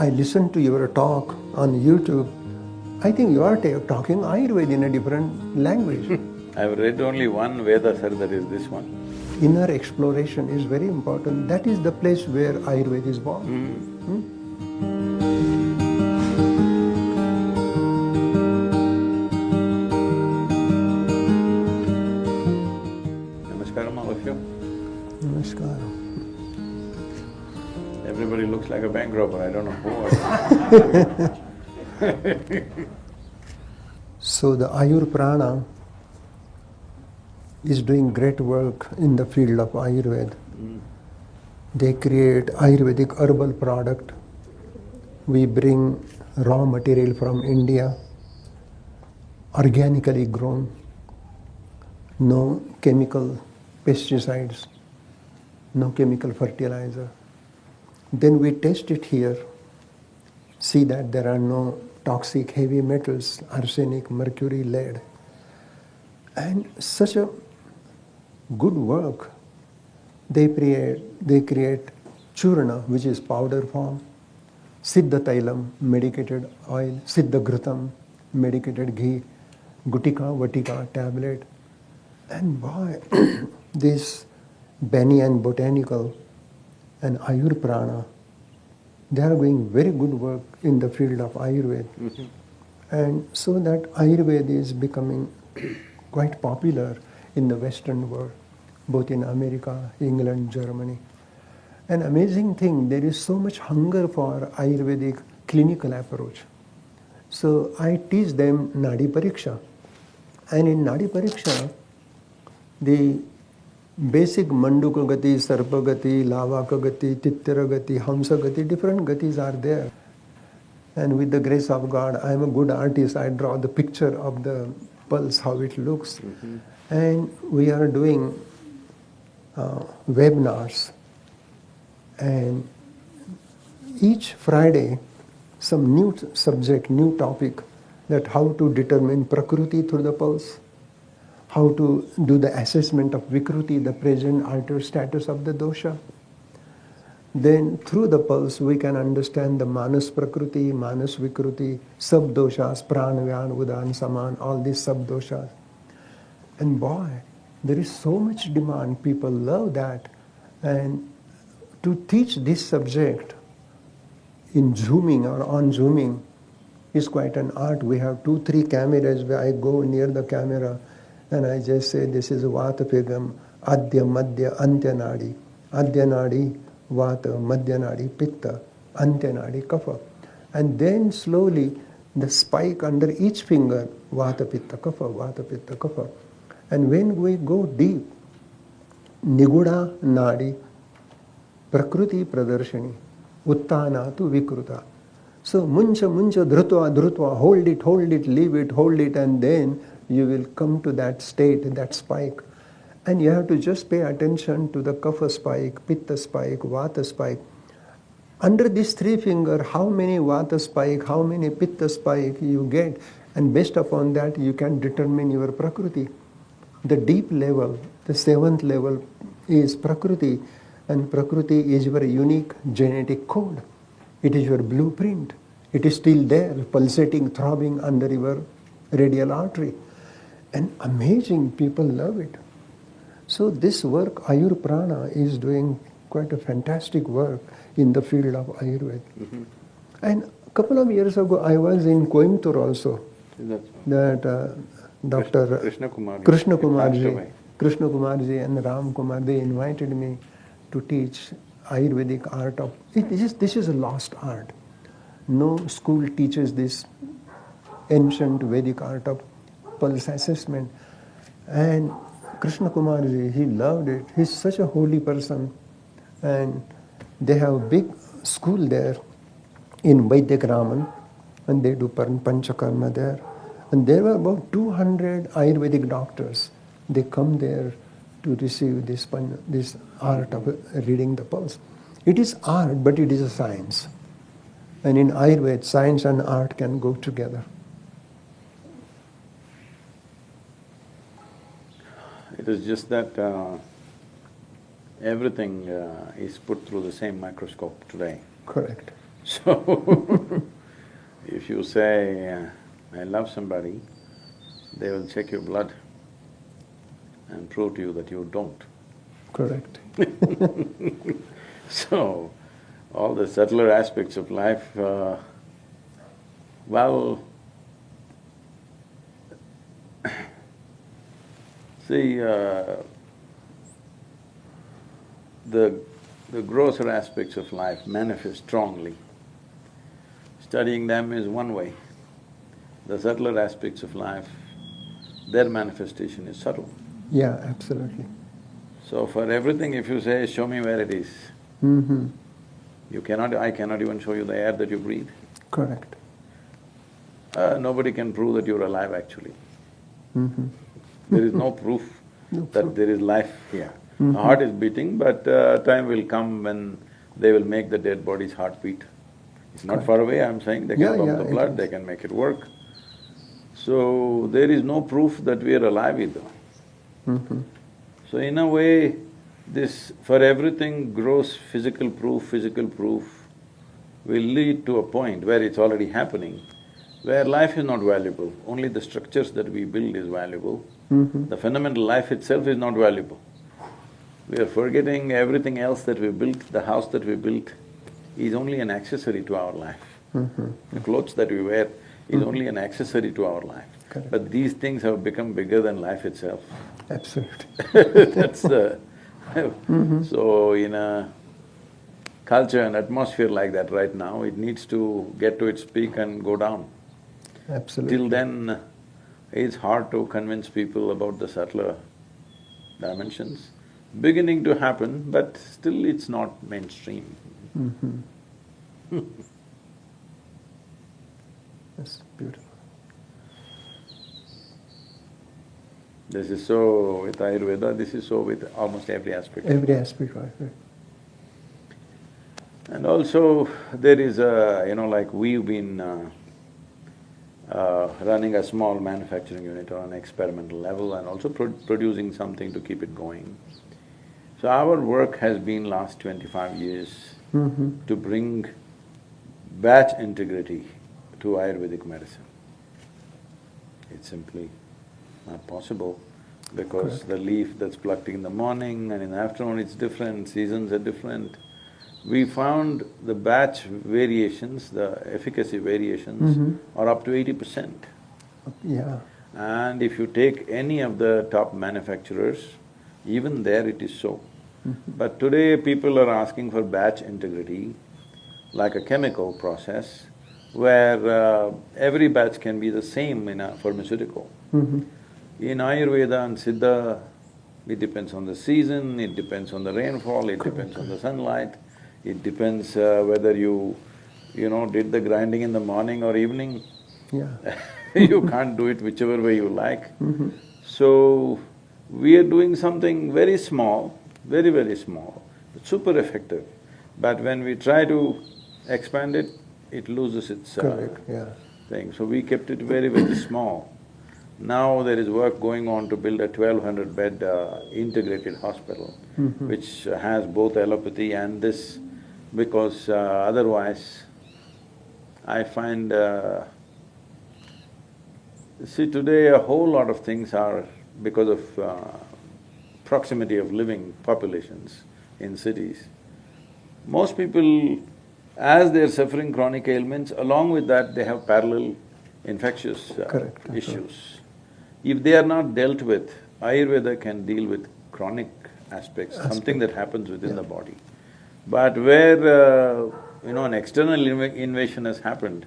I listened to your talk on YouTube. I think you are talking Ayurveda in a different language. I've read only one Veda, sir, that is this one. Inner exploration is very important. That is the place where Ayurveda is born. Namaskaram, all of you. Namaskaram. Everybody looks like a bank robber, I don't know who. So the Ayur Prana is doing great work in the field of Ayurveda. They create Ayurvedic herbal product. We bring raw material from India, organically grown, no chemical pesticides, no chemical fertilizer. Then we test it here, see that there are no toxic heavy metals, arsenic, mercury, lead. And such a good work. They create churna, which is powder form, siddha tailam, medicated oil, siddha ghrutam, medicated ghee, gutika, vatika, tablet. And boy, this Banyan botanical and Ayur Prana, they are doing very good work in the field of Ayurveda. And so that Ayurveda is becoming quite popular in the Western world, both in America, England, Germany. An amazing thing, there is so much hunger for Ayurvedic clinical approach. So I teach them Nadi Pariksha. And in Nadi Pariksha, the basic Manduka Gati, Sarpa Gati, Lavaka Gati, Tittira Gati, Hamsa Gati, different Gatis are there. And with the grace of God, I am a good artist. I draw the picture of the pulse, how it looks. And we are doing webinars. And each Friday, some new subject, new topic, that how to determine Prakriti through the pulse, how to do the assessment of Vikruti, the present altered status of the dosha. Then through the pulse we can understand the Manas Prakriti, Manas Vikruti, sub-doshas, Pranavyan, Udan, Saman, all these sub-doshas. And boy, there is so much demand, people love that. And to teach this subject in Zooming or on Zooming is quite an art. We have 2-3 cameras where I go near the camera and I just say, this is Vata Pigam, Adya, Madhya, Antya Nadi. Adya Nadi, Vata, Madhya Nadi, Pitta, Antya Nadi, Kapha. And then slowly the spike under each finger, Vata, Pitta, Kapha, Vata, Pitta, Kapha. And when we go deep, Niguda Nadi, Prakriti Pradarshani, Uttana tu Vikruta. So muncha, dhrutva, dhrutva, hold it, leave it, hold it, and then you will come to that state, that spike. And you have to just pay attention to the kapha spike, pitta spike, vata spike. Under these 3 fingers, how many vata spike, how many pitta spike you get, and based upon that you can determine your prakriti. The deep level, the 7th level is prakriti, and prakriti is your unique genetic code. It is your blueprint. It is still there, pulsating, throbbing under your radial artery. And amazing, people love it. So this work, Ayur Prana, is doing quite a fantastic work in the field of Ayurveda. And a couple of years ago, I was in Coimbatore also. That Dr. Krishna Kumarji and Ram Kumar, they invited me to teach Ayurvedic art of, this is a lost art. No school teaches this ancient Vedic art of pulse assessment. And Krishna Kumarji, he loved it. He's such a holy person. And they have a big school there in Vaidyak Raman, and they do Panchakarma there. And there were about 200 Ayurvedic doctors. They come there to receive this art of reading the pulse. It is art, but it is a science. And in Ayurveda, science and art can go together. It is just that everything is put through the same microscope today. Correct. So, if you say, I love somebody, they will check your blood and prove to you that you don't. Correct. So, all the subtler aspects of life, well, see, the grosser aspects of life manifest strongly. Studying them is one way. The subtler aspects of life, their manifestation is subtle. Yeah, absolutely. So for everything, if you say, show me where it is, you cannot… I cannot even show you the air that you breathe. Correct. Nobody can prove that you're alive actually. There is no proof that there is life here. The heart is beating, but time will come when they will make the dead body's heartbeat. It's not far away, I'm saying, they can pump the blood, they can make it work. So, there is no proof that we are alive either. So in a way, this… for everything gross physical proof will lead to a point where it's already happening, where life is not valuable, only the structures that we build is valuable. The fundamental life itself is not valuable. We are forgetting everything else that we built, the house that we built is only an accessory to our life. The clothes that we wear is only an accessory to our life. Correct. But these things have become bigger than life itself. Absolutely. That's the… So in a culture and atmosphere like that right now, it needs to get to its peak and go down. Absolutely. Till then, it's hard to convince people about the subtler dimensions. Beginning to happen, but still it's not mainstream. That's beautiful. This is so with Ayurveda, this is so with almost every aspect. Every aspect, right. And also, there is a… like we've been running a small manufacturing unit on an experimental level and also producing something to keep it going. So our work has been last 25 years to bring batch integrity to Ayurvedic medicine. It's simply not possible because the leaf that's plucked in the morning and in the afternoon it's different, seasons are different. We found the batch variations, the efficacy variations are up to 80%. Yeah. And if you take any of the top manufacturers, even there it is so. But today people are asking for batch integrity, like a chemical process, where every batch can be the same in a pharmaceutical. In Ayurveda and Siddha, it depends on the season, it depends on the rainfall, it depends on the sunlight, it depends whether you did the grinding in the morning or evening. Yeah. You can't do it whichever way you like. So, we are doing something very small, very, very small, but super effective. But when we try to expand it, it loses its thing. So we kept it very, very small. Now there is work going on to build a 1200-bed integrated hospital, which has both allopathy and this, because otherwise I find… see, today a whole lot of things are because of proximity of living populations in cities. Most people, as they're suffering chronic ailments, along with that they have parallel infectious issues. If they are not dealt with, Ayurveda can deal with chronic aspects, something that happens within the body. But where an external invasion has happened,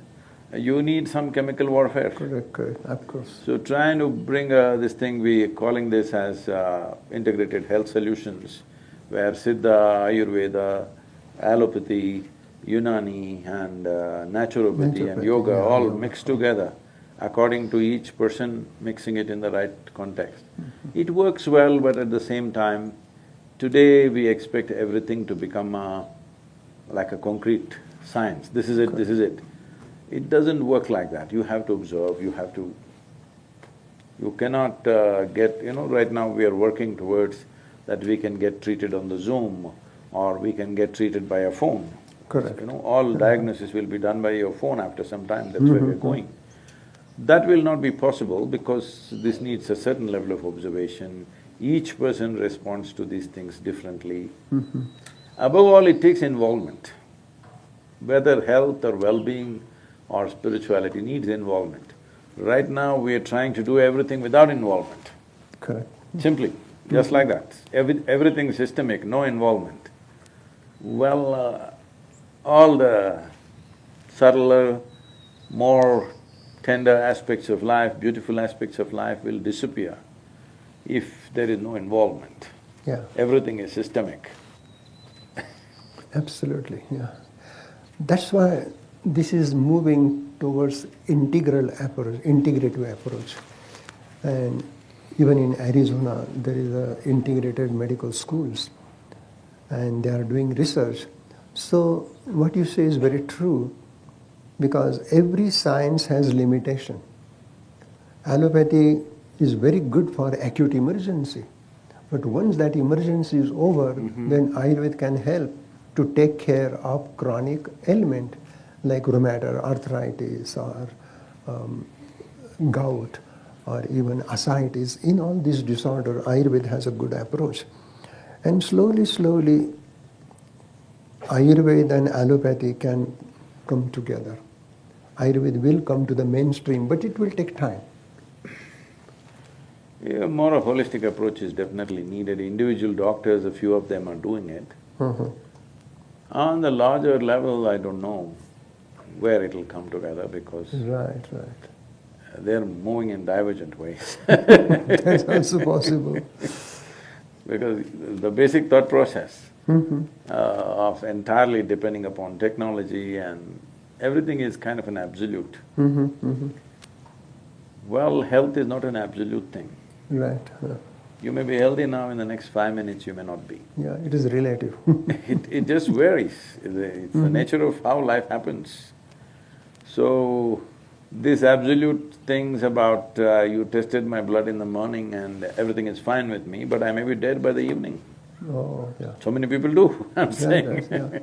you need some chemical warfare. Correct, of course. So trying to bring this thing, we calling this as integrated health solutions, where Siddha, Ayurveda, allopathy, Unani and naturopathy and yoga all mixed together according to each person mixing it in the right context. It works well, but at the same time, today we expect everything to become like a concrete science. This is it, this is it. It doesn't work like that. You have to observe, you have to… you cannot get… right now we are working towards that we can get treated on the Zoom or we can get treated by a phone. Correct. All diagnosis will be done by your phone after some time, that's where we're going. That will not be possible because this needs a certain level of observation. Each person responds to these things differently. Above all, it takes involvement. Whether health or well-being or spirituality needs involvement. Right now, we are trying to do everything without involvement. Correct. Simply, just like that. Everything systemic, no involvement. Well, all the subtler, more tender aspects of life, beautiful aspects of life will disappear if there is no involvement. Yeah. Everything is systemic. Absolutely, yeah. That's why this is moving towards integral approach, integrative approach. And even in Arizona, there is a integrated medical schools, and they are doing research. So what you say is very true, because every science has limitation. Allopathy is very good for acute emergency, but once that emergency is over, then Ayurveda can help to take care of chronic ailment like rheumatoid arthritis or gout or even ascites. In all these disorders, Ayurveda has a good approach. And slowly, slowly, Ayurveda and allopathy can come together. Ayurveda will come to the mainstream, but it will take time. Yeah, more a holistic approach is definitely needed. Individual doctors, a few of them are doing it. On the larger level, I don't know where it'll come together because Right. they're moving in divergent ways. That's also possible. Because the basic thought process of entirely depending upon technology and everything is kind of an absolute. Well, health is not an absolute thing. Right. You may be healthy now, in the next 5 minutes you may not be. Yeah, it is relative. It just varies. It's the nature of how life happens. So, these absolute things about you tested my blood in the morning and everything is fine with me, but I may be dead by the evening. Oh, yeah. So many people do, I'm saying. Yeah.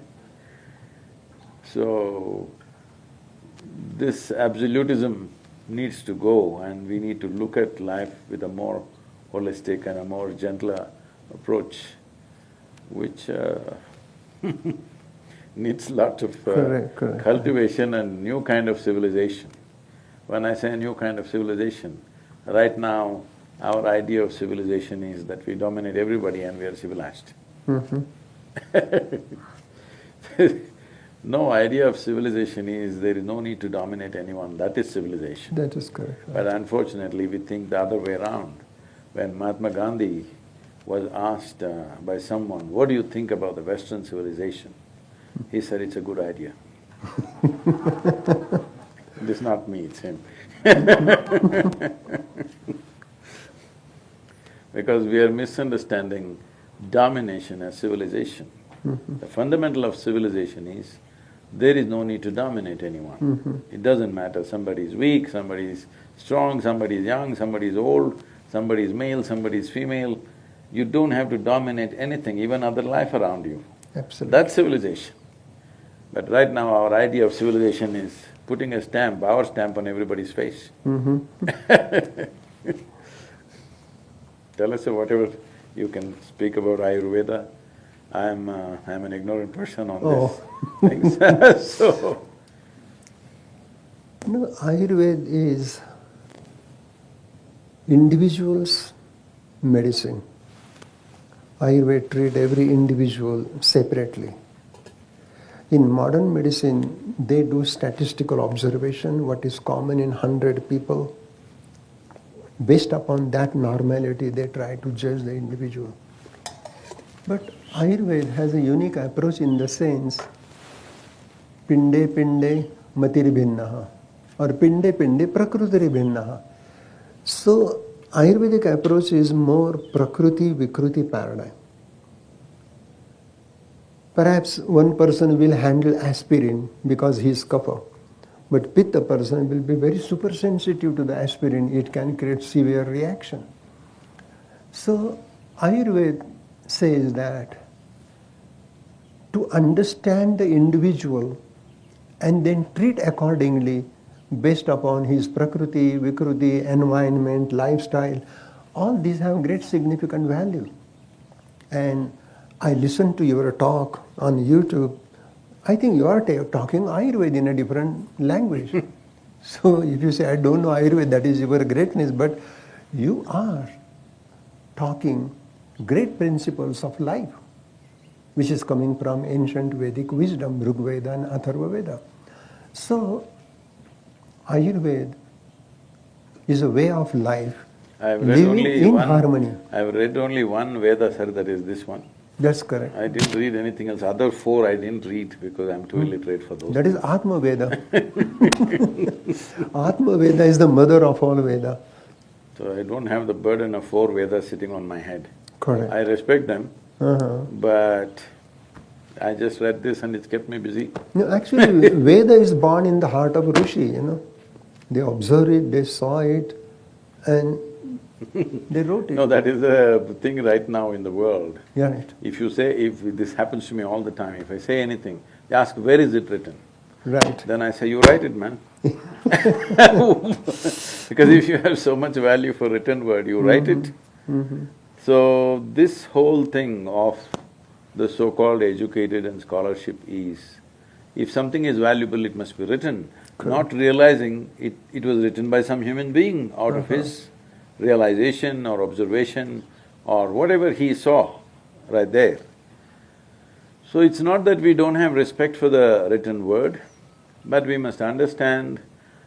So, this absolutism needs to go and we need to look at life with a more holistic and a more gentler approach, which needs lot of Correct. cultivation and new kind of civilization. When I say a new kind of civilization, right now our idea of civilization is that we dominate everybody and we are civilized. No idea of civilization is there is no need to dominate anyone, that is civilization. That is correct. But unfortunately, we think the other way around. When Mahatma Gandhi was asked by someone, what do you think about the Western civilization? He said, it's a good idea. This is not me, it's him. Because we are misunderstanding domination as civilization. The fundamental of civilization is, there is no need to dominate anyone. It doesn't matter, somebody is weak, somebody is strong, somebody is young, somebody is old, somebody is male, somebody is female. You don't have to dominate anything, even other life around you. Absolutely. That's civilization. But right now our idea of civilization is putting a stamp, our stamp on everybody's face. Tell us whatever you can speak about Ayurveda. I'm an ignorant person on this things. So… No, Ayurveda is individual's medicine. Ayurveda treat every individual separately. In modern medicine, they do statistical observation, what is common in 100 people. Based upon that normality, they try to judge the individual. But Ayurveda has a unique approach in the sense, pinde pinde matir bhinnaha or pinde pinde prakrutiri bhinnaha. So Ayurvedic approach is more prakriti vikruti paradigm. Perhaps one person will handle aspirin because he is kapha, but pitta person will be very super sensitive to the aspirin, it can create severe reaction. So Ayurveda says that to understand the individual and then treat accordingly based upon his prakriti, vikruti, environment, lifestyle. All these have great significant value. And I listened to your talk on YouTube. I think you are talking Ayurveda in a different language. So if you say, I don't know Ayurveda, that is your greatness, but you are talking great principles of life, which is coming from ancient Vedic wisdom, Rig Veda and Atharva Veda. So Ayurveda is a way of life, living in harmony. I've read only one Veda, sir, that is this one. That's correct. I didn't read anything else. Other four I didn't read because I'm too illiterate for those. That is Atma Veda. Atma Veda is the mother of all Veda. So I don't have the burden of four Vedas sitting on my head. Correct. I respect them, but I just read this and it's kept me busy. No, actually, Veda is born in the heart of Rishi, you know. They observed it, they saw it, and they wrote it. No, that is the thing right now in the world. Yeah, right. If you say, if this happens to me all the time, if I say anything, they ask, where is it written? Right. Then I say, you write it, man. Because if you have so much value for written word, you write it. So this whole thing of the so-called educated and scholarship is, if something is valuable, it must be written, not realizing it was written by some human being out of his realization or observation or whatever he saw right there. So it's not that we don't have respect for the written word, but we must understand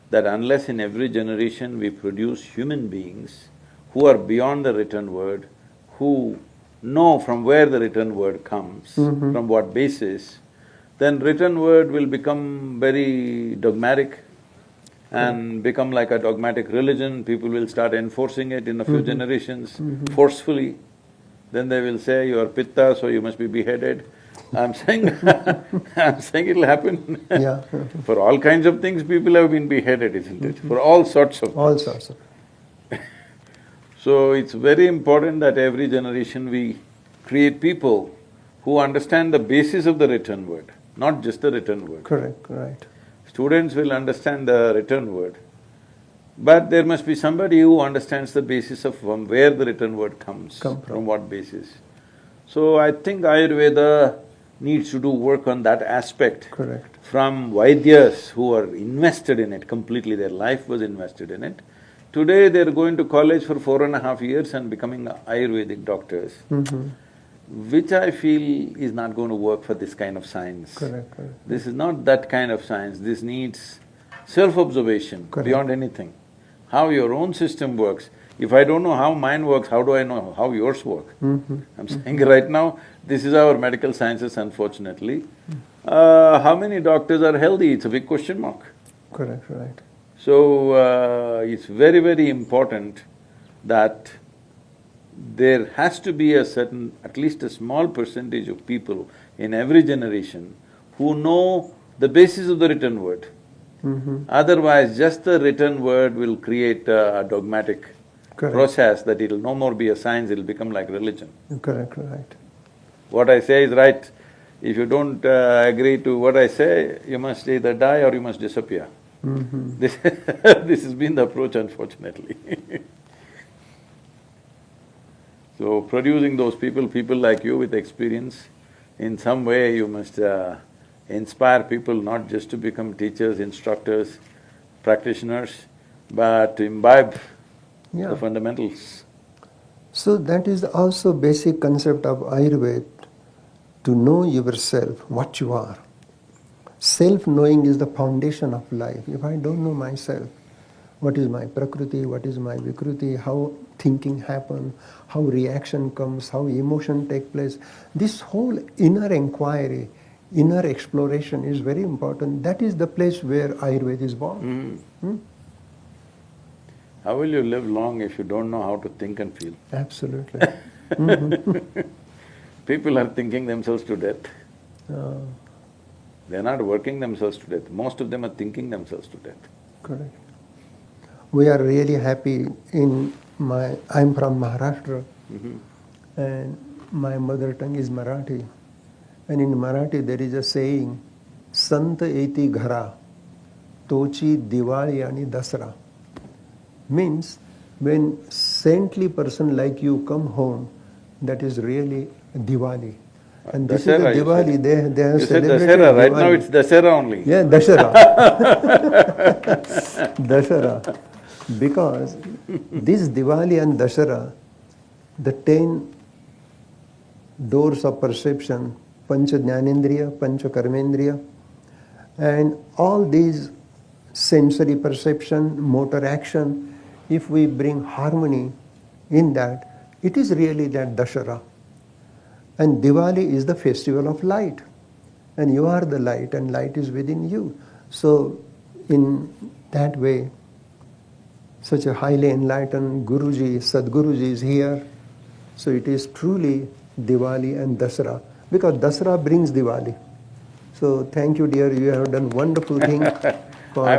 that unless in every generation we produce human beings who are beyond the written word, who know from where the written word comes, from what basis, then written word will become very dogmatic and become like a dogmatic religion. People will start enforcing it in a few generations forcefully. Then they will say, you are pitta, so you must be beheaded. I'm saying I'm saying it'll happen. Yeah. For all kinds of things, people have been beheaded, isn't it? For all sorts of things. All sorts of. So it's very important that every generation we create people who understand the basis of the written word, not just the written word. Correct, right. Students will understand the written word, but there must be somebody who understands the basis of from where the written word comes, from what basis. So I think Ayurveda needs to do work on that aspect. Correct. From Vaidyas who are invested in it completely, their life was invested in it. Today they're going to college for 4.5 years and becoming Ayurvedic doctors, which I feel is not going to work for this kind of science. Correct, correct. This is not that kind of science, this needs self-observation beyond anything. How your own system works. If I don't know how mine works, how do I know how yours work? I'm saying right now, this is our medical sciences, unfortunately. How many doctors are healthy? It's a big question mark. Correct, right. So, it's very, very important that there has to be a certain, at least a small percentage of people in every generation who know the basis of the written word. Otherwise, just the written word will create a dogmatic process that it'll no more be a science, it'll become like religion. Correct, right. What I say is right. If you don't agree to what I say, you must either die or you must disappear. This this has been the approach, unfortunately. So producing those people like you with experience, in some way you must inspire people not just to become teachers, instructors, practitioners, but to imbibe the fundamentals. So that is also basic concept of Ayurveda, to know yourself, what you are. Self-knowing is the foundation of life. If I don't know myself, what is my prakriti, what is my vikruti, how thinking happens, how reaction comes, how emotion take place, this whole inner inquiry, inner exploration is very important. That is the place where Ayurveda is born. How will you live long if you don't know how to think and feel? Absolutely. People are thinking themselves to death. They're not working themselves to death. Most of them are thinking themselves to death. Correct. We are really happy I'm from Maharashtra, and my mother tongue is Marathi. And in Marathi there is a saying, Sant eti ghara, tochi Diwali ani Dasra. Means when saintly person like you come home, that is really Diwali. And this is the Dasera, you Diwali, said. they have You said celebrated Dasera, right Diwali. now it's Dasera only. Yeah, Dashara. Dashara. Because this Diwali and Dashara, the 10 doors of perception, Pancha Jnanendriya, Pancha Karmendriya, and all these sensory perception, motor action, if we bring harmony in that, it is really that Dashara. And Diwali is the festival of light. And you are the light, and light is within you. So, in that way, such a highly enlightened Guruji, Sadhguruji is here. So it is truly Diwali and Dasara, because Dasara brings Diwali. So thank you, dear. You have done wonderful thing. For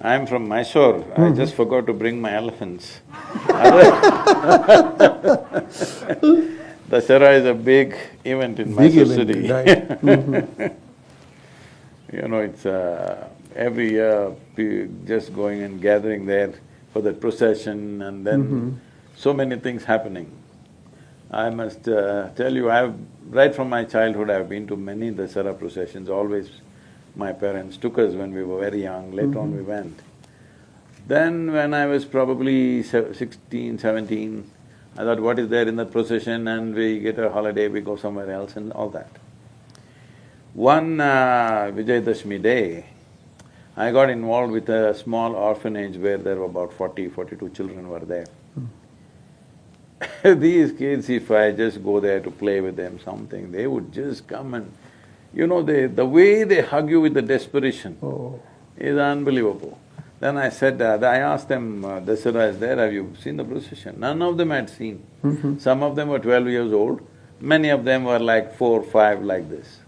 I'm from Mysore. I just forgot to bring my elephants. Dasara is a big event in Mysore city. Right. You know, it's every year just going and gathering there for the procession, and then so many things happening. I must tell you, right from my childhood I've been to many Dasara processions. Always my parents took us when we were very young, later on we went. Then when I was probably 16, 17, I thought, what is there in that procession, and we get a holiday, we go somewhere else and all that. One Vijayadashmi day, I got involved with a small orphanage where there were about 42 children were there. These kids, if I just go there to play with them something, they would just come and… You know, the way they hug you with the desperation is unbelievable. Then I said, I asked them, Dasara is there, have you seen the procession? None of them had seen. Some of them were 12 years old, many of them were like 4, 5 like this.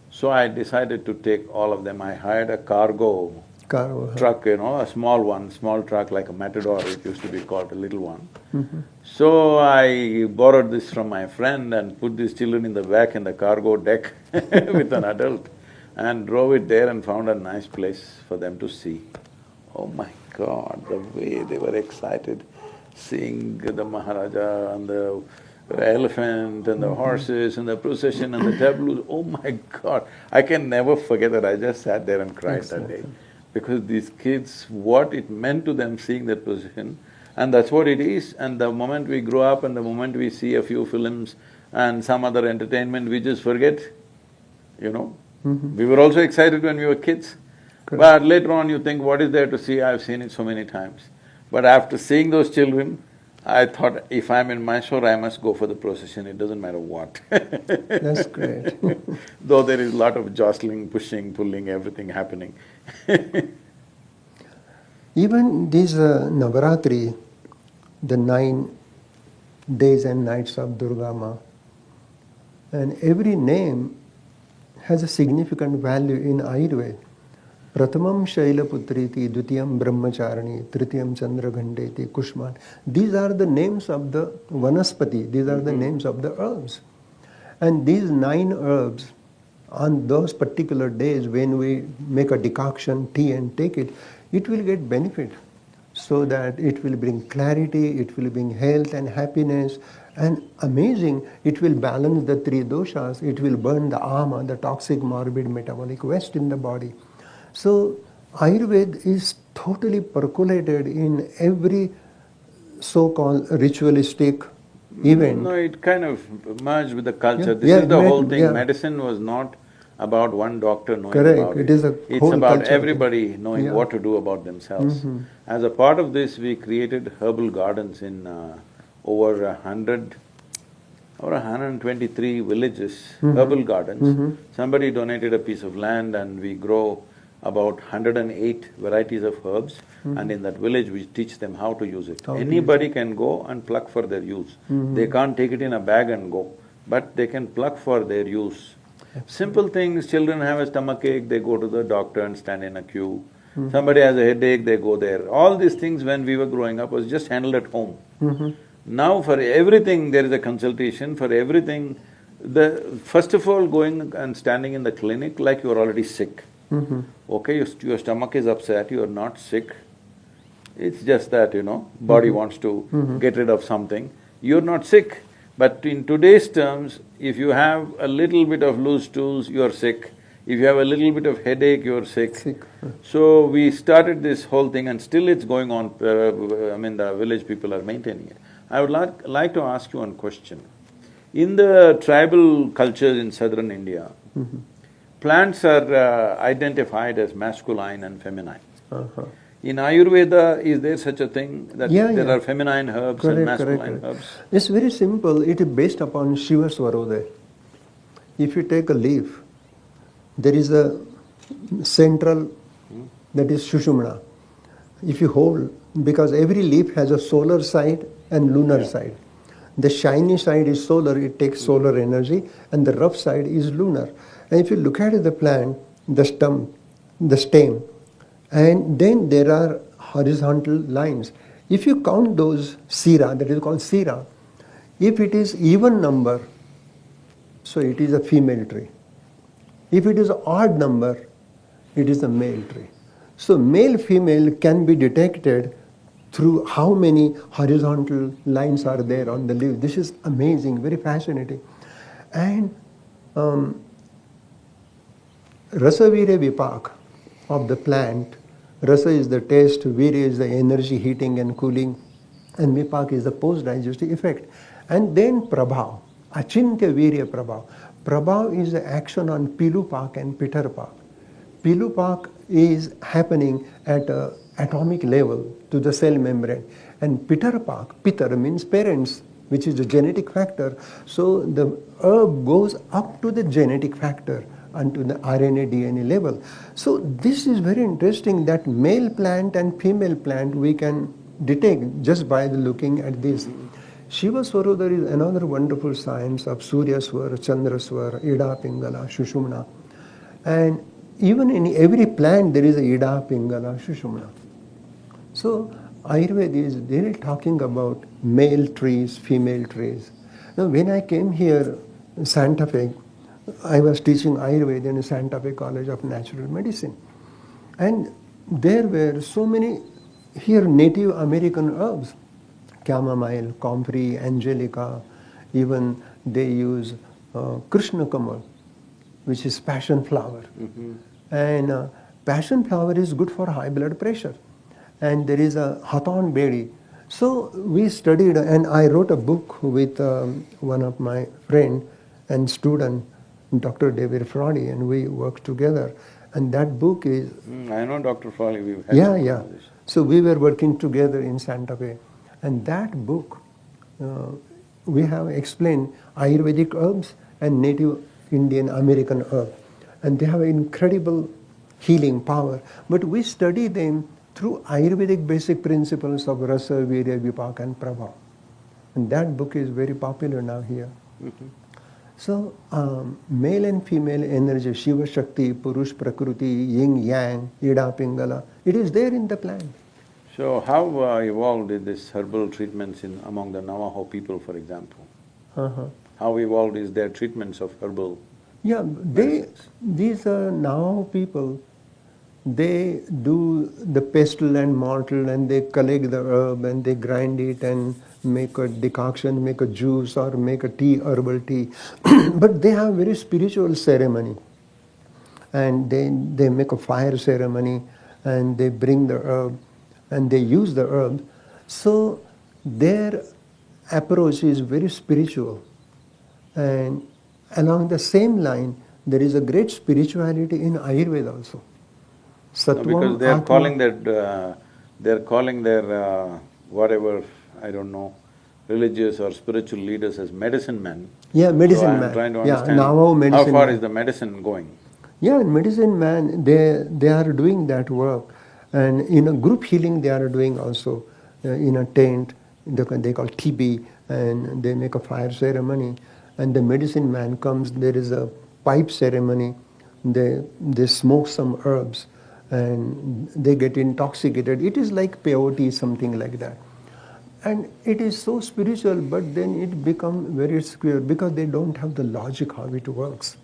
So I decided to take all of them. I hired a cargo truck, you know, a small truck like a Matador, it used to be called, a little one. So I borrowed this from my friend and put these children in the back in the cargo deck with an adult, and drove it there and found a nice place for them to see. Oh my God, the way they were excited seeing the Maharaja and the elephant and the horses and the procession and the tableaus, oh my God, I can never forget that. I just sat there and cried that day. Because these kids, what it meant to them seeing that procession, and that's what it is. And the moment we grow up and the moment we see a few films and some other entertainment, we just forget, you know. We were also excited when we were kids. But later on you think, what is there to see? I've seen it so many times. But after seeing those children, I thought, if I'm in Mysore, I must go for the procession, it doesn't matter what. That's great. Though there is a lot of jostling, pushing, pulling, everything happening. Even this Navaratri, the 9 days and nights of Durga Ma, and every name has a significant value in Ayurveda. Pratamam Shailaputriti, Dutiyam Brahmacharani, Tritiyam Chandraghandeti, Kushman. These are the names of the Vanaspati, these are the names of the herbs. And these 9 herbs, on those particular days when we make a decoction, tea and take it, it will get benefit. So that it will bring clarity, it will bring health and happiness, and amazing, it will balance the 3 doshas, it will burn the ama, the toxic morbid metabolic waste in the body. So Ayurveda is totally percolated in every so-called ritualistic event. No, it kind of merged with the culture. This is the whole thing. Medicine was not about one doctor knowing about it. It's about everybody knowing what to do about themselves. As a part of this, we created herbal gardens in over 123 villages, herbal gardens. Somebody donated a piece of land and we grow about 108 varieties of herbs, and in that village we teach them how to use it. Anybody can go and pluck for their use. They can't take it in a bag and go, but they can pluck for their use. Simple things, children have a stomachache, they go to the doctor and stand in a queue. Somebody has a headache, they go there. All these things when we were growing up was just handled at home. Now for everything there is a consultation, for everything First of all, going and standing in the clinic like you're already sick. Okay, your stomach is upset, you're not sick. It's just that, body wants to get rid of something. You're not sick. But in today's terms, if you have a little bit of loose stools, you're sick. If you have a little bit of headache, you're sick. So we started this whole thing and still it's going on, the village people are maintaining it. I would like to ask you one question. In the tribal cultures in southern India, plants are identified as masculine and feminine. In Ayurveda, is there such a thing that there are feminine herbs and masculine herbs? It's very simple. It is based upon Shiva Swarodaya. If you take a leaf, there is a central, that is Shushumna. If you hold, because every leaf has a solar side and lunar side. The shiny side is solar, it takes solar energy, and the rough side is lunar. And if you look at the plant, the stem, and then there are horizontal lines. If you count those sira, that is called sira, if it is even number, so it is a female tree. If it is odd number, it is a male tree. So male-female can be detected through how many horizontal lines are there on the leaf. This is amazing, very fascinating. And Rasavirya Vipak of the plant, Rasa is the taste, Virya is the energy, heating and cooling, and Vipak is the post-digestive effect. And then Prabhav, Achintya Virya Prabhav. Prabhav is the action on Pilupak and Pittarpak. Pilupak is happening at an atomic level to the cell membrane. And Pittarpak, Pitar means parents, which is the genetic factor. So the herb goes up to the genetic factor onto the RNA, DNA level. So this is very interesting that male plant and female plant we can detect just by looking at this. Shiva Swarodaya is another wonderful science of Surya Swara, Chandra Swara, Ida, Pingala, Shushumna. And even in every plant there is a Ida, Pingala, Shushumna. So Ayurveda is really talking about male trees, female trees. Now when I came here in Santa Fe, I was teaching Ayurveda in Santa Fe College of Natural Medicine. And there were so many here Native American herbs. Chamomile, comfrey, angelica, even they use Krishna Kamal, which is passion flower. And passion flower is good for high blood pressure. And there is a Hathon Bedi. So we studied, and I wrote a book with one of my friend and student, Dr. David Fraudy, and we worked together. And that book is... I know Dr. Fraudy, we've had So we were working together in Santa Fe. And that book, we have explained Ayurvedic herbs and Native Indian American herbs. And they have incredible healing power. But we study them through Ayurvedic basic principles of Rasa, Virya, Vipak and Prabha. And that book is very popular now here. So, male and female energy, Shiva Shakti, Purush Prakriti, Yin Yang, Ida Pingala, it is there in the plant. So how evolved is this herbal treatments among the Navajo people, for example? How evolved is their treatments of herbal medicines? These are Navajo people, they do the pestle and mortar and they collect the herb and they grind it and make a decoction, make a juice or make a tea, herbal tea. But they have very spiritual ceremony. And they make a fire ceremony and they bring the herb and they use the herb. So their approach is very spiritual. And along the same line, there is a great spirituality in Ayurveda also. No, because they are calling their whatever, I don't know, religious or spiritual leaders as medicine men. Yeah, medicine so man. I'm trying to understand How far is the medicine going? Yeah, medicine man, they are doing that work. And in a group healing they are doing also in a tent, they call TB, and they make a fire ceremony. And the medicine man comes, there is a pipe ceremony, they smoke some herbs and they get intoxicated. It is like peyote, something like that. And it is so spiritual, but then it becomes very square because they don't have the logic how it works.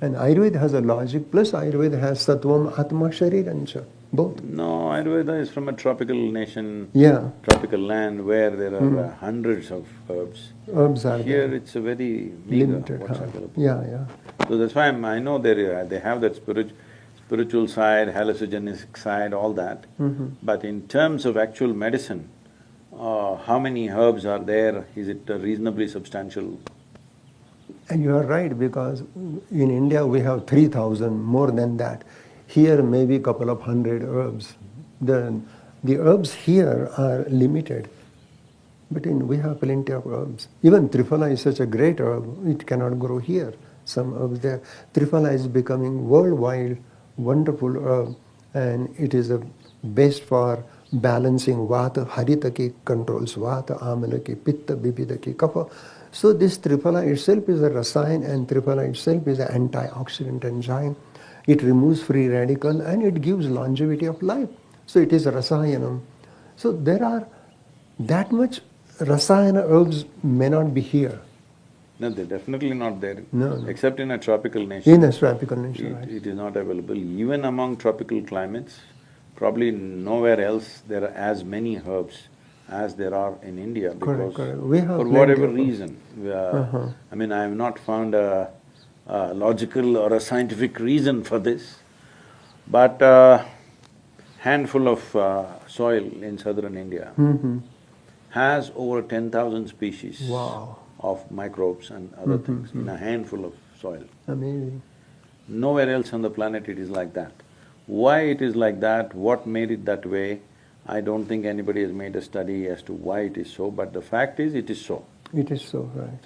And Ayurveda has a logic, plus Ayurveda has Sattvam, Atma, Sharirancha, both. No, Ayurveda is from a tropical nation, Yeah, tropical land where there are hundreds of herbs. herbs are Here there. it's a very meager Limited. what's Huh? available. Yeah, yeah. So that's why I know they have that spiritual side, hallucinogenic side, all that. But in terms of actual medicine, how many herbs are there? Is it reasonably substantial? And you are right, because in India we have 3,000, more than that. Here maybe a couple of hundred herbs. The herbs here are limited, but we have plenty of herbs. Even Triphala is such a great herb, it cannot grow here. Some herbs there. Triphala is becoming worldwide wonderful herb, and it is the best for balancing Vata, Haritaki controls Vata, Amalaki, Pitta, Bibidaki, Kapha. So this Triphala itself is a rasayan, and Triphala itself is an antioxidant enzyme. It removes free radical and it gives longevity of life. So it is rasayanam. So there are that much rasayana herbs may not be here. No, they're definitely not there. No. Except in a tropical nation. In a tropical nation, right. It is not available. Even among tropical climates, probably nowhere else there are as many herbs as there are in India, because Correct. We have for plenty whatever of herbs. reason, I mean, I have not found a logical or a scientific reason for this, but handful of soil in southern India has over 10,000 species Wow. of microbes and other things in a handful of soil. Amazing. Nowhere else on the planet it is like that. Why it is like that, what made it that way, I don't think anybody has made a study as to why it is so, but the fact is it is so. It is so, right.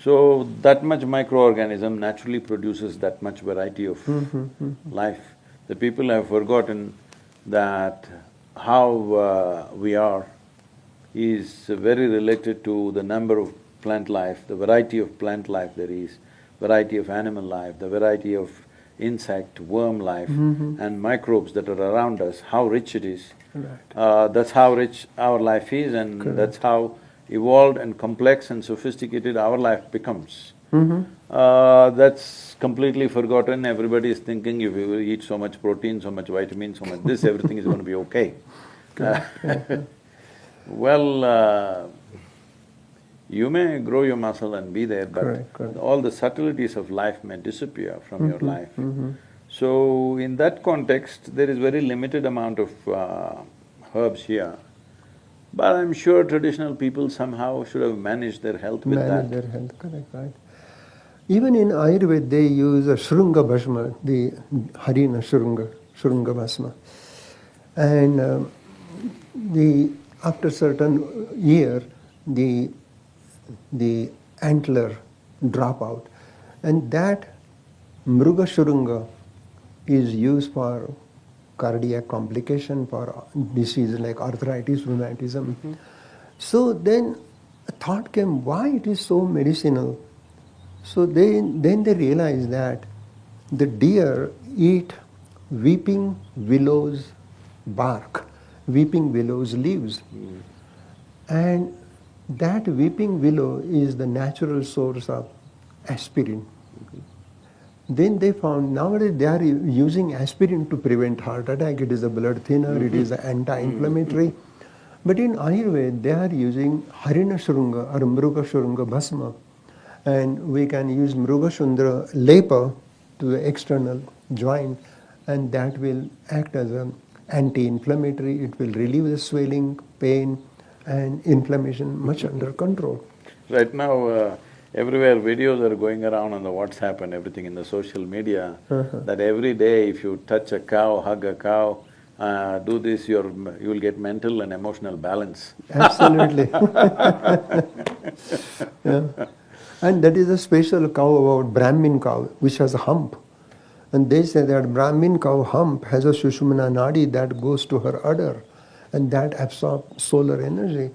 So, that much microorganism naturally produces that much variety of life. The people have forgotten that how we are is very related to the number of plant life, the variety of plant life there is, variety of animal life, the variety of insect, worm life and microbes that are around us, how rich it is. Right. That's how rich our life is, and that's how evolved and complex and sophisticated our life becomes. That's completely forgotten. Everybody is thinking if you eat so much protein, so much vitamin, so much this, everything is going to be okay. Well, you may grow your muscle and be there, but Correct. all the subtleties of life may disappear from your life. So, in that context, there is very limited amount of herbs here. But I'm sure traditional people somehow should have managed their health with Manage that. their health, correct, right. Even in Ayurveda they use a Shrunga Bhasma, the Harina Shrunga Bhasma. And after certain year, the antler drop out. And that Mruga Shrunga is used for cardiac complication, for disease like arthritis, rheumatism. So then a thought came, why it is so medicinal? So then they realized that the deer eat weeping willow's bark, weeping willow's leaves. And that weeping willow is the natural source of aspirin. Then they found nowadays they are using aspirin to prevent heart attack. It is a blood thinner, it is an anti-inflammatory. But in Ayurveda they are using Harina Shrunga or Mruga Shrunga Bhasma. And we can use Mruga Shrunga Lepa to the external joint, and that will act as an anti-inflammatory. It will relieve the swelling, pain and inflammation much under control. Right now, everywhere videos are going around on the WhatsApp and everything in the social media, that every day if you touch a cow, hug a cow, do this, you will get mental and emotional balance. Absolutely. Yeah. And that is a special cow about Brahmin cow, which has a hump. And they say that Brahmin cow hump has a Sushumna Nadi that goes to her udder, and that absorbs solar energy.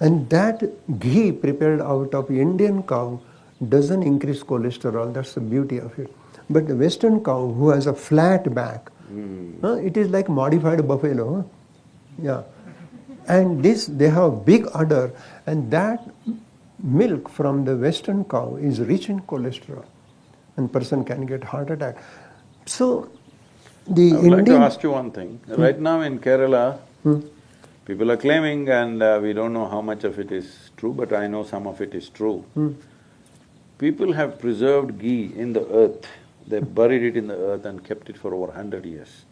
And that ghee prepared out of Indian cow doesn't increase cholesterol, that's the beauty of it. But the Western cow who has a flat back, it is like modified buffalo. Yeah. And this, they have big udder, and that milk from the western cow is rich in cholesterol, and person can get heart attack. So the I would like to Indian… ask you one thing. Right now in Kerala, people are claiming, and we don't know how much of it is true, but I know some of it is true. People have preserved ghee in the earth. They buried it in the earth and kept it for over 100 years.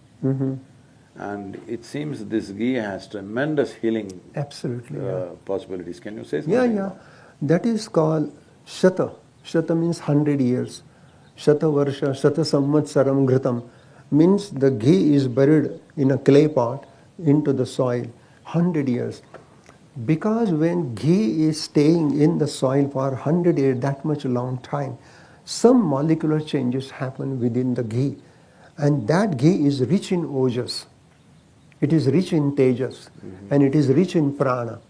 And it seems this ghee has tremendous healing Absolutely, possibilities. Can you say something? yeah. That is called Shata. Shata means 100 years. Shata Varsha, Shata Samvatsaram Ghritam means the ghee is buried in a clay pot into the soil, 100 years. Because when ghee is staying in the soil for 100 years, that much long time, some molecular changes happen within the ghee. And that ghee is rich in ojas. It is rich in tejas, and it is rich in prana.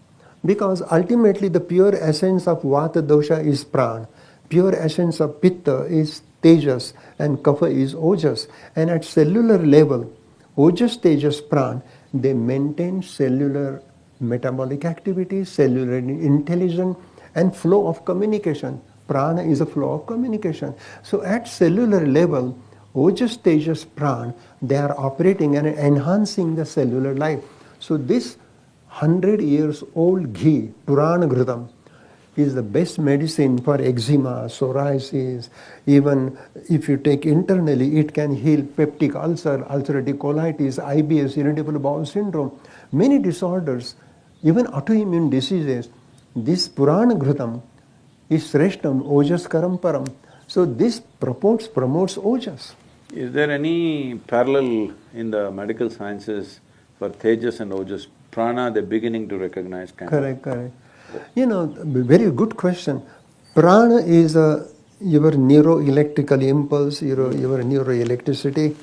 Because ultimately the pure essence of vata dosha is prana, pure essence of pitta is tejas, and kapha is ojas. And at cellular level, ojas, tejas, prana, they maintain cellular metabolic activity, cellular intelligence, and flow of communication. Prana is a flow of communication. So at cellular level, ojas, tejas, prana, they are operating and enhancing the cellular life. So this 100 years old ghee, Purana Ghritam, is the best medicine for eczema, psoriasis. Even if you take internally, it can heal peptic ulcer, ulcerative colitis, IBS, irritable bowel syndrome, many disorders, even autoimmune diseases. This Purana Ghritam is Sreshtam, Ojas Karamparam. So this promotes Ojas. Is there any parallel in the medical sciences for Tejas and Ojas? Prana, they're beginning to recognize kind of. Correct. Very good question. Prana is your neuroelectrical impulse, your neuroelectricity.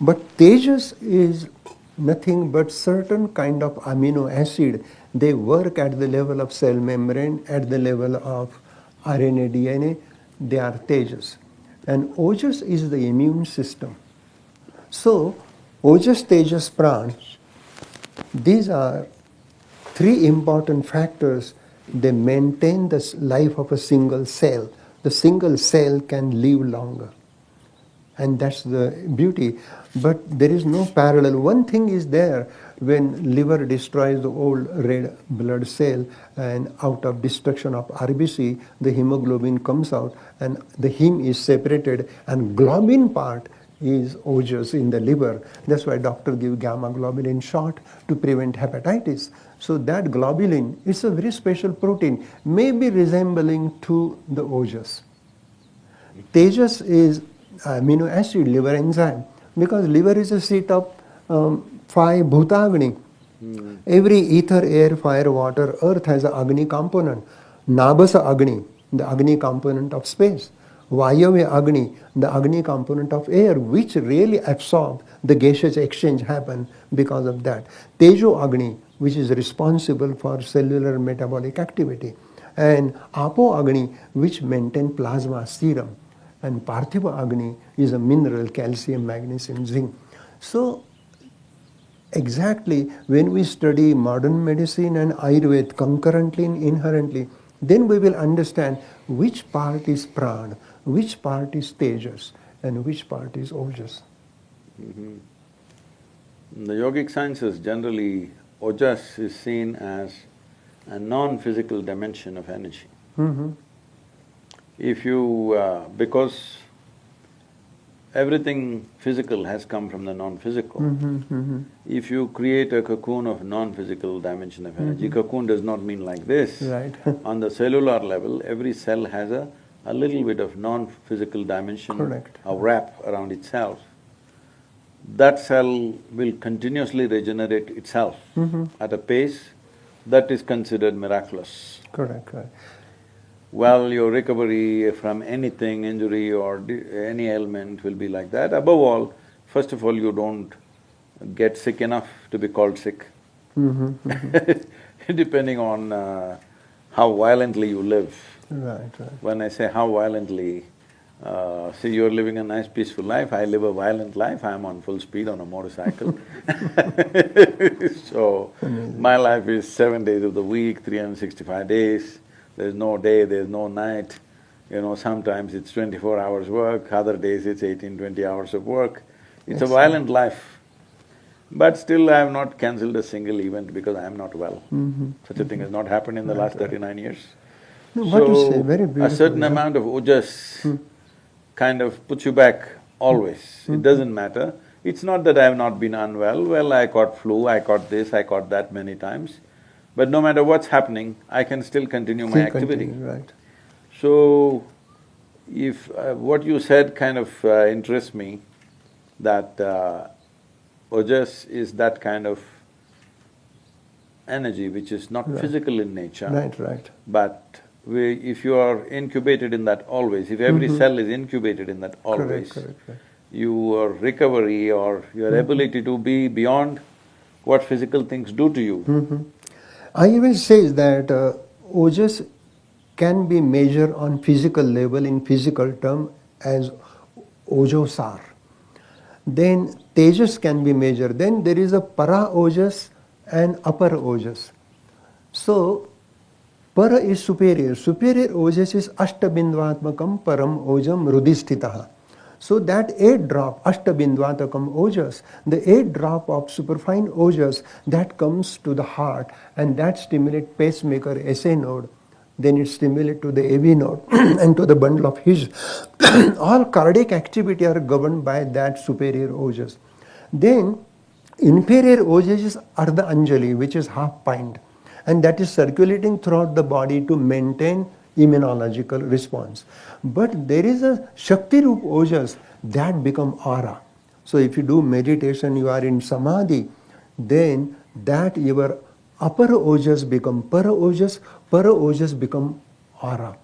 But Tejas is nothing but certain kind of amino acid. They work at the level of cell membrane, at the level of RNA, DNA. They are Tejas. And Ojas is the immune system. So, Ojas, Tejas, Prana, these are three important factors. They maintain the life of a single cell. The single cell can live longer. And that's the beauty. But there is no parallel. One thing is there, when liver destroys the old red blood cell, and out of destruction of RBC, the hemoglobin comes out, and the heme is separated, and globin part is ojas in the liver. That's why doctor give gamma globulin shot to prevent hepatitis. So that globulin is a very special protein, maybe resembling to the ojas. Tejas is amino acid, liver enzyme, because liver is a seat of 5 bhutagni. Every ether, air, fire, water, earth has an Agni component. Nabasa Agni, the Agni component of space. Vayavya Agni, the Agni component of air, which really absorb the gaseous exchange happen because of that. Tejo Agni, which is responsible for cellular metabolic activity. And Apo Agni, which maintain plasma serum. And Parthiva Agni is a mineral, calcium, magnesium, zinc. So exactly when we study modern medicine and Ayurveda concurrently and inherently, then we will understand which part is prana, which part is tejas, and which part is ojas. In the yogic sciences, generally, ojas is seen as a non-physical dimension of energy. If you… because everything physical has come from the non-physical. If you create a cocoon of non-physical dimension of energy, cocoon does not mean like this. Right. On the cellular level, every cell has a little bit of non-physical dimension, Correct. a wrap around itself. That cell will continuously regenerate itself at a pace that is considered miraculous. Correct. Well, your recovery from anything, injury or any ailment will be like that. Above all, first of all, you don't get sick enough to be called sick. Depending on how violently you live. Right. When I say how violently, See, you're living a nice peaceful life, I live a violent life, I'm on full speed on a motorcycle. So, my life is 7 days of the week, 365 days, there's no day, there's no night. You know, sometimes it's 24 hours work, other days it's 18, 20 hours of work. It's a violent life. But still I have not cancelled a single event because I am not well. Such a thing has not happened in the last 39 years. No, what you say, very beautiful. A certain amount of ojas kind of puts you back always. It doesn't matter. It's not that I have not been unwell, well, I caught flu, I caught this, I caught that many times. But no matter what's happening, I can still continue my activity. Right. So, if what you said kind of interests me, that ojas is that kind of energy which is not physical in nature. Right. But if you are incubated in that always, if every cell is incubated in that always, Correct. your recovery or your ability to be beyond what physical things do to you. Ayurveda says that ojas can be measured on physical level in physical term as ojosar. Then tejas can be measured. Then there is a para ojas and upper ojas. So, para is superior. Superior ojas is ashtabindvatmakam param ojam rudhistitaha. So that 8 drop, ashtabindvatakam ojas, the 8 drop of superfine ojas, that comes to the heart and that stimulates pacemaker SA node, then it stimulates to the AV node and to the bundle of His. All cardiac activity are governed by that superior ojas. Then inferior ojas are the Anjali, which is half pint, and that is circulating throughout the body to maintain immunological response. But there is a Shakti Rup ojas that become aura. So if you do meditation, you are in samadhi, then that your upper ojas become para ojas become aura.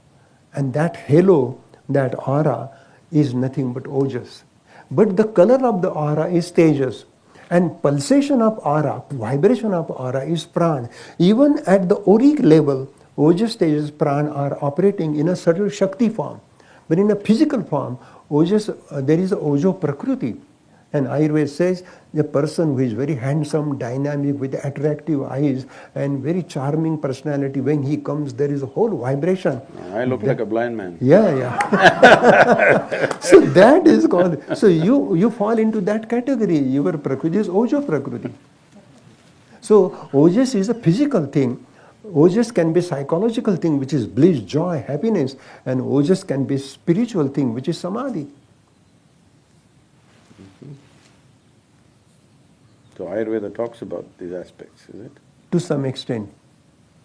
And that halo, that aura is nothing but ojas. But the color of the aura is tejas. And pulsation of aura, vibration of aura is prana. Even at the auric level, ojas, tejas, prana are operating in a subtle Shakti form. But in a physical form, ojas, there is a ojo prakriti. And Ayurveda says the person who is very handsome, dynamic, with attractive eyes and very charming personality, when he comes, there is a whole vibration. I look like a blind man. Yeah. So that is called, so you fall into that category. Your prakriti is ojo prakriti. So ojas is a physical thing. Ojas can be psychological thing, which is bliss, joy, happiness, and ojas can be spiritual thing, which is samadhi. So Ayurveda talks about these aspects, is it? To some extent.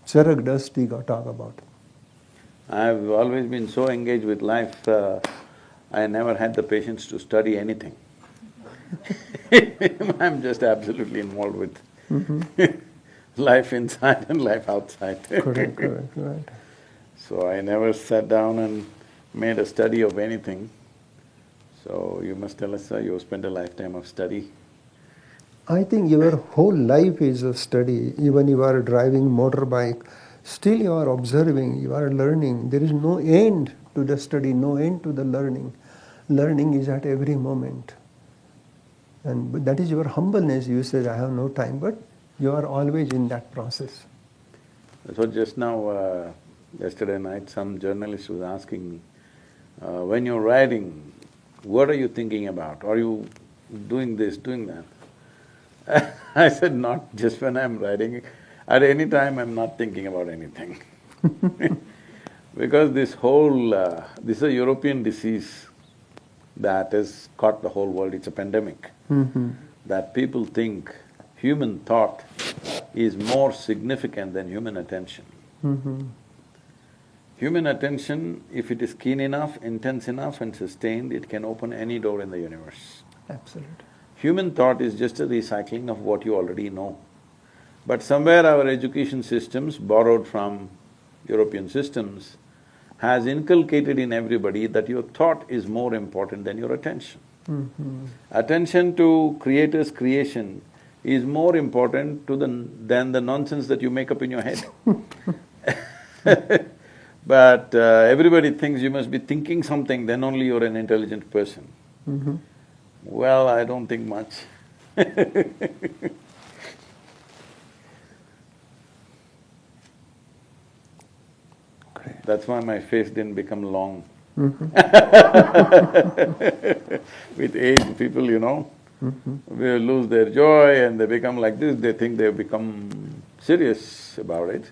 Charak does talk about it. I've always been so engaged with life, I never had the patience to study anything. I'm just absolutely involved with life inside and life outside. Correct, right. So I never sat down and made a study of anything. So you must tell us, sir, you spent a lifetime of study. I think your whole life is a study. Even you are driving motorbike, still you are observing, you are learning. There is no end to the study, no end to the learning. Learning is at every moment. And that is your humbleness. You said, I have no time, but you are always in that process. So just now, yesterday night, some journalist was asking me, when you're writing, what are you thinking about? Are you doing this, doing that? I said, not just when I'm writing, at any time I'm not thinking about anything. Because this is a European disease that has caught the whole world, it's a pandemic. That people think human thought is more significant than human attention. Human attention, if it is keen enough, intense enough and sustained, it can open any door in the universe. Absolutely. Human thought is just a recycling of what you already know. But somewhere our education systems, borrowed from European systems, has inculcated in everybody that your thought is more important than your attention. Attention to Creator's creation is more important than the nonsense that you make up in your head. But everybody thinks you must be thinking something, then only you're an intelligent person. Well, I don't think much. Great. That's why my face didn't become long. With age, people, will lose their joy and they become like this, they think they've become serious about it.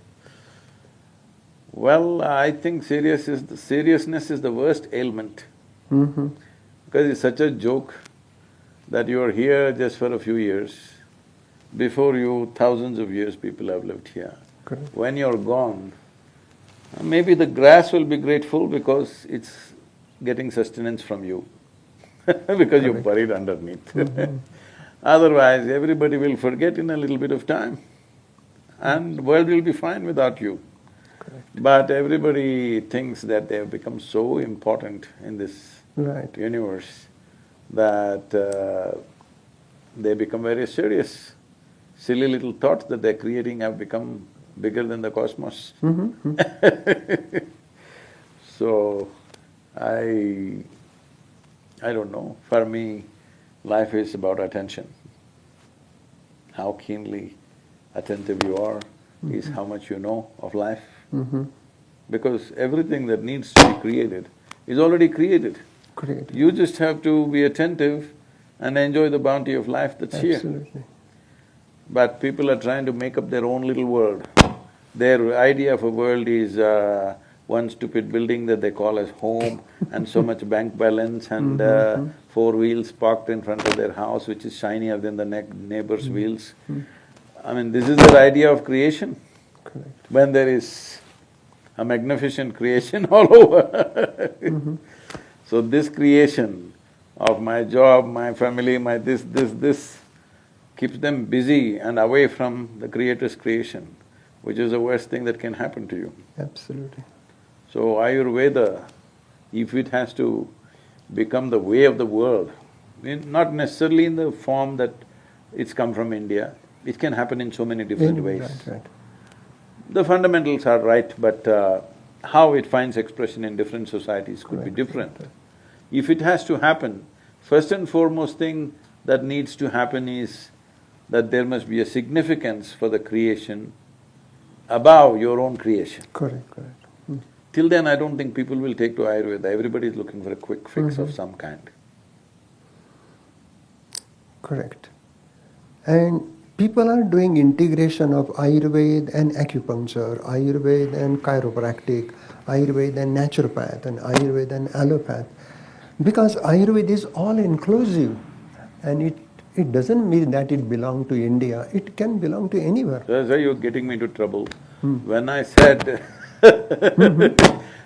Well, I think seriousness is the worst ailment. Because it's such a joke that you're here just for a few years. Before you, thousands of years people have lived here. Correct. When you're gone, maybe the grass will be grateful because it's getting sustenance from you because you're buried underneath. Otherwise, everybody will forget in a little bit of time and world will be fine without you. Correct. But everybody thinks that they have become so important in this universe that they become very serious. Silly little thoughts that they're creating have become bigger than the cosmos. So, I don't know, for me, life is about attention. How keenly attentive you are is how much you know of life. Because everything that needs to be created is already created. You just have to be attentive and enjoy the bounty of life that's here. Absolutely. But people are trying to make up their own little world. Their idea of a world is one stupid building that they call as home and so much bank balance and 4 wheels parked in front of their house which is shinier than the neighbor's wheels. I mean, this is their idea of creation. When there is a magnificent creation all over. So this creation of my job, my family, my this keeps them busy and away from the Creator's creation, which is the worst thing that can happen to you. Absolutely. So Ayurveda, if it has to become the way of the world, not necessarily in the form that it's come from India, it can happen in so many different ways. The fundamentals are right, but how it finds expression in different societies could be different. If it has to happen, first and foremost thing that needs to happen is that there must be a significance for the creation above your own creation. Till then, I don't think people will take to Ayurveda, everybody is looking for a quick fix of some kind. Correct. And people are doing integration of Ayurveda and acupuncture, Ayurveda and chiropractic, Ayurveda and naturopath, and Ayurveda and allopath. Because Ayurveda is all inclusive and it doesn't mean that it belongs to India, it can belong to anywhere. That's why you're getting me into trouble. When I said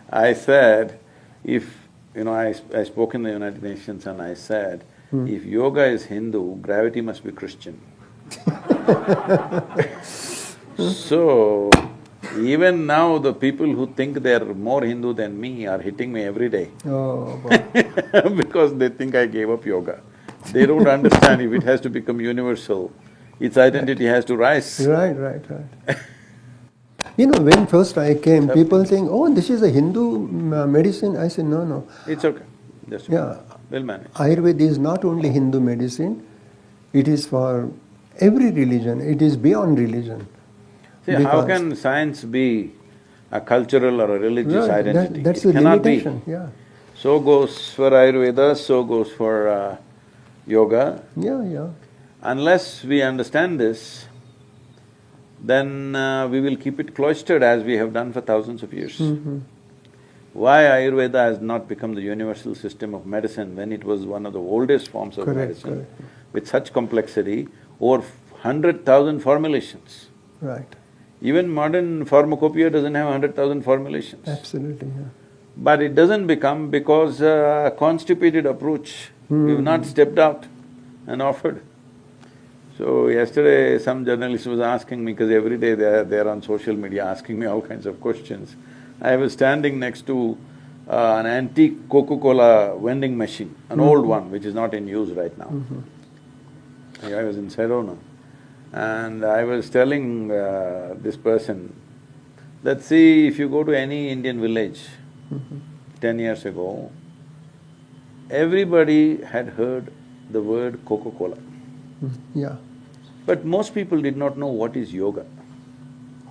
I said, if… I spoke in the United Nations and I said, if yoga is Hindu, gravity must be Christian. So, even now the people who think they're more Hindu than me are hitting me every day. Because they think I gave up yoga. They don't understand if it has to become universal, its identity has to rise. When first I came, people saying, oh, this is a Hindu medicine. I said, no. It's okay, just we'll manage. Ayurveda is not only Hindu medicine, it is for every religion, it is beyond religion. See, how can science be a cultural or a religious identity? That's it a cannot limitation, be. So goes for Ayurveda, so goes for yoga. Unless we understand this, then we will keep it cloistered as we have done for thousands of years. Why Ayurveda has not become the universal system of medicine when it was one of the oldest forms of medicine, with such complexity, over 100,000 formulations. Even modern pharmacopoeia doesn't have 100,000 formulations. But it doesn't become because a constipated approach, we've not stepped out and offered. So yesterday some journalist was asking me, because every day they're on social media asking me all kinds of questions. I was standing next to an antique Coca-Cola vending machine, an old one which is not in use right now. I was in Sedona and I was telling this person Let's see, if you go to any Indian village 10 years ago, everybody had heard the word Coca-Cola. Yeah. But most people did not know what is yoga.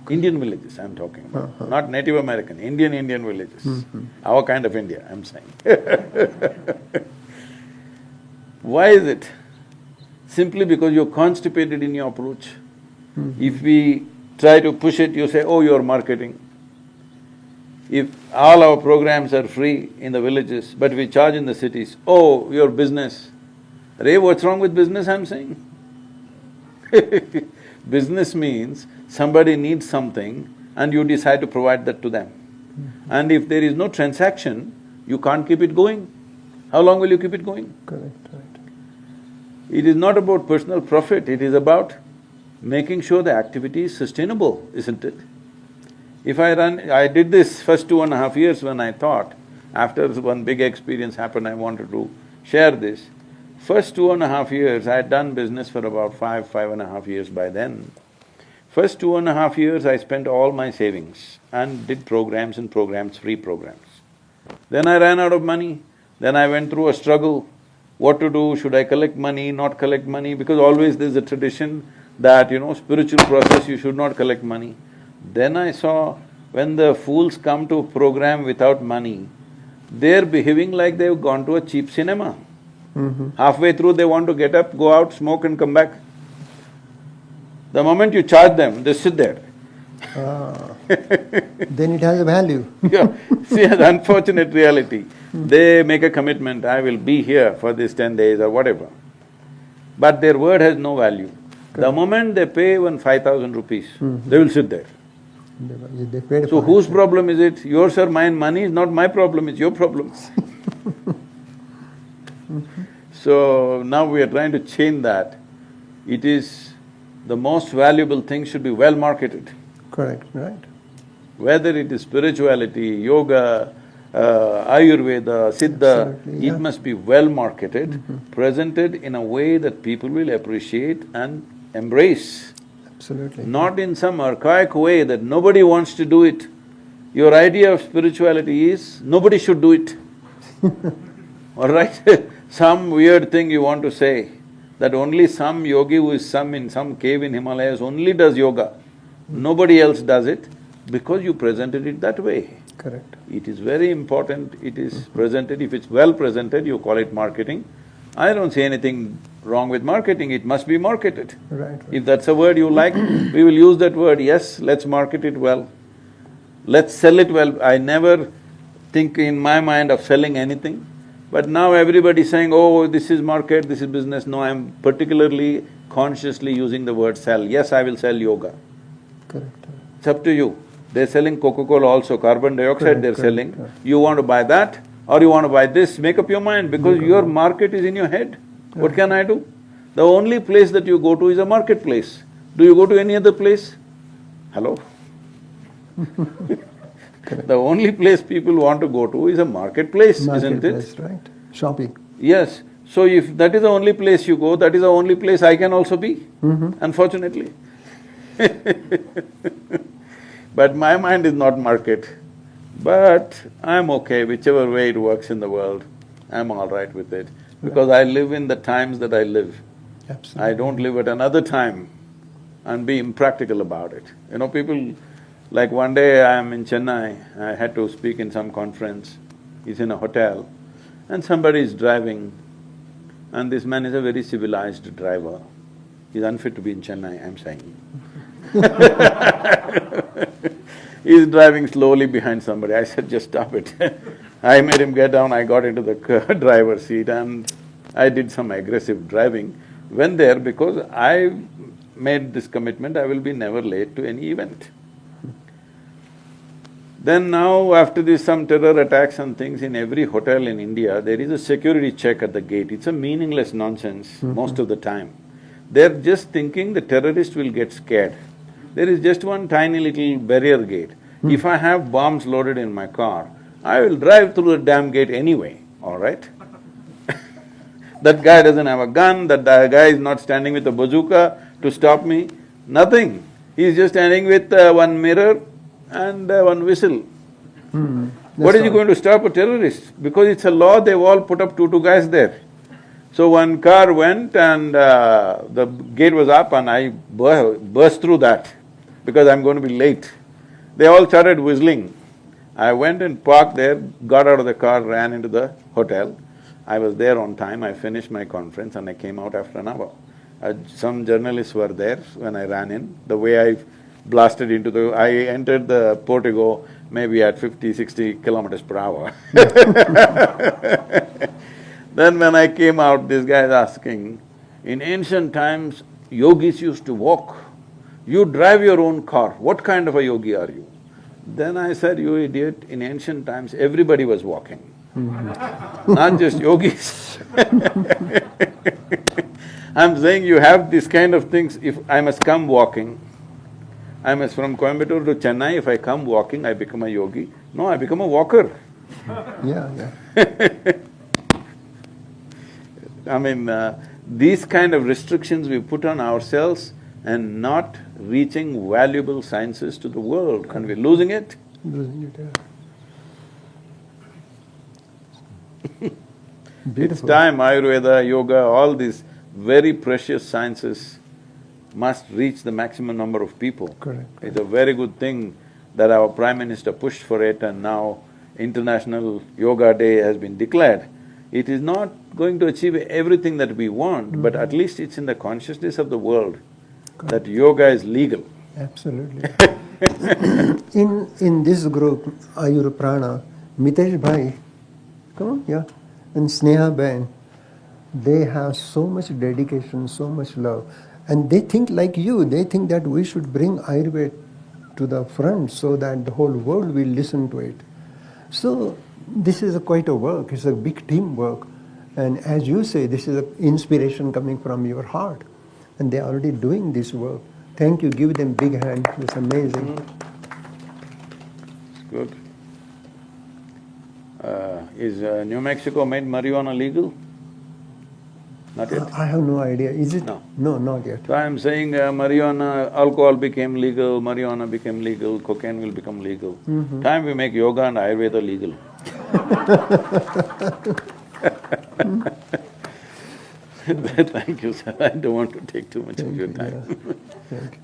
Indian villages I'm talking about, not Native American, Indian villages. Our kind of India, I'm saying. Why is it? Simply because you're constipated in your approach. If we try to push it, you say, oh, you're marketing. If all our programs are free in the villages, but we charge in the cities, oh, your business. Ray, what's wrong with business, I'm saying? Business means somebody needs something and you decide to provide that to them. And if there is no transaction, you can't keep it going. How long will you keep it going? Correct, right. It is not about personal profit, it is about making sure the activity is sustainable, isn't it? If I did this first 2.5 years when I thought, after one big experience happened, I wanted to share this. First 2.5 years, I had done business for about 5.5 years by then. First 2.5 years, I spent all my savings and did programs and programs, free programs. Then I ran out of money, then I went through a struggle, what to do, should I collect money, not collect money, because always there's a tradition that, spiritual process, you should not collect money. Then I saw when the fools come to a program without money, they're behaving like they've gone to a cheap cinema. Halfway through they want to get up, go out, smoke and come back. The moment you charge them, they sit there. Then it has a value. Yeah, see, an unfortunate reality. They make a commitment, I will be here for these 10 days or whatever. But their word has no value. The moment they pay even 5,000 rupees, they will sit there. They paid So for whose it. problem is it? Yours or mine? Money is not my problem, it's your problem. So now we are trying to change that. It is the most valuable thing should be well marketed. Correct, right. Whether it is spirituality, yoga, Ayurveda, Siddha, Absolutely, yeah. it must be well marketed, presented in a way that people will appreciate and embrace. Absolutely. Not in some archaic way that nobody wants to do it. Your idea of spirituality is, nobody should do it. All right? Some weird thing you want to say, that only some yogi who is in some cave in Himalayas only does yoga. Nobody else does it, because you presented it that way. Correct. It is very important, it is presented, if it's well presented, you call it marketing. I don't see anything wrong with marketing, it must be marketed. Right. If that's a word you like, we will use that word, yes, let's market it well. Let's sell it well. I never think in my mind of selling anything, but now everybody is saying, oh, this is market, this is business. No, I'm particularly consciously using the word sell. Yes, I will sell yoga. Correct. It's up to you. They're selling Coca-Cola also, carbon dioxide Correct, they're correct, selling. correct. You want to buy that or you want to buy this, make up your mind because your market is in your head. What can I do? The only place that you go to is a marketplace. Do you go to any other place? Hello? The only place people want to go to is a marketplace, isn't it? Marketplace, right. Shopping. Yes. So if that is the only place you go, that is the only place I can also be, unfortunately. But my mind is not market. But I'm okay, whichever way it works in the world, I'm all right with it. Because I live in the times that I live. Absolutely. I don't live at another time and be impractical about it. People… Like one day I am in Chennai, I had to speak in some conference, he's in a hotel, and somebody is driving, and this man is a very civilized driver. He's unfit to be in Chennai, I'm saying. He's driving slowly behind somebody. I said, just stop it. I made him get down, I got into the driver's seat and I did some aggressive driving. Went there because I made this commitment, I will be never late to any event. Then now, after this some terror attacks and things in every hotel in India, there is a security check at the gate. It's a meaningless nonsense most of the time. They're just thinking the terrorist will get scared. There is just one tiny little barrier gate. If I have bombs loaded in my car, I will drive through the damn gate anyway, all right? That guy doesn't have a gun, that guy is not standing with a bazooka to stop me, nothing. He's just standing with one mirror and one whistle. What That's is he all. going to stop a terrorist? Because it's a law, they've all put up two guys there. So one car went and the gate was up and I burst through that because I'm going to be late. They all started whistling. I went and parked there, got out of the car, ran into the hotel. I was there on time, I finished my conference and I came out after an hour. Some journalists were there when I ran in. The way I blasted I entered the portico maybe at 50, 60 kilometers per hour. Then when I came out, this guy is asking, in ancient times, yogis used to walk. You drive your own car, what kind of a yogi are you? Then I said, you idiot, in ancient times everybody was walking, not just yogis. I'm saying you have these kind of things, if I must come walking, I must from Coimbatore to Chennai, if I come walking, I become a yogi. No, I become a walker. Yeah. I mean, these kind of restrictions we put on ourselves and not reaching valuable sciences to the world, and we're losing it. Losing it, yeah. It's Beautiful. time Ayurveda, yoga, all these very precious sciences must reach the maximum number of people. Correct. It's a very good thing that our Prime Minister pushed for it and now International Yoga Day has been declared. It is not going to achieve everything that we want, but at least it's in the consciousness of the world that yoga is legal. Absolutely. In this group, Ayur Prana, Mitesh Bhai, come on, yeah, and Sneha Ben, they have so much dedication, so much love, and they think like you. They think that we should bring Ayurveda to the front so that the whole world will listen to it. So this is quite a work. It's a big teamwork, and as you say, this is an inspiration coming from your heart, and they are already doing this work. Thank you. Give them big hand. It's amazing. It's good. Is New Mexico made marijuana legal? Not yet? I have no idea. Is it? No. No, not yet. So I'm saying marijuana, alcohol became legal, marijuana became legal, cocaine will become legal. Time we make yoga and Ayurveda legal. Thank you, sir. I don't want to take too much of your time. Thank you.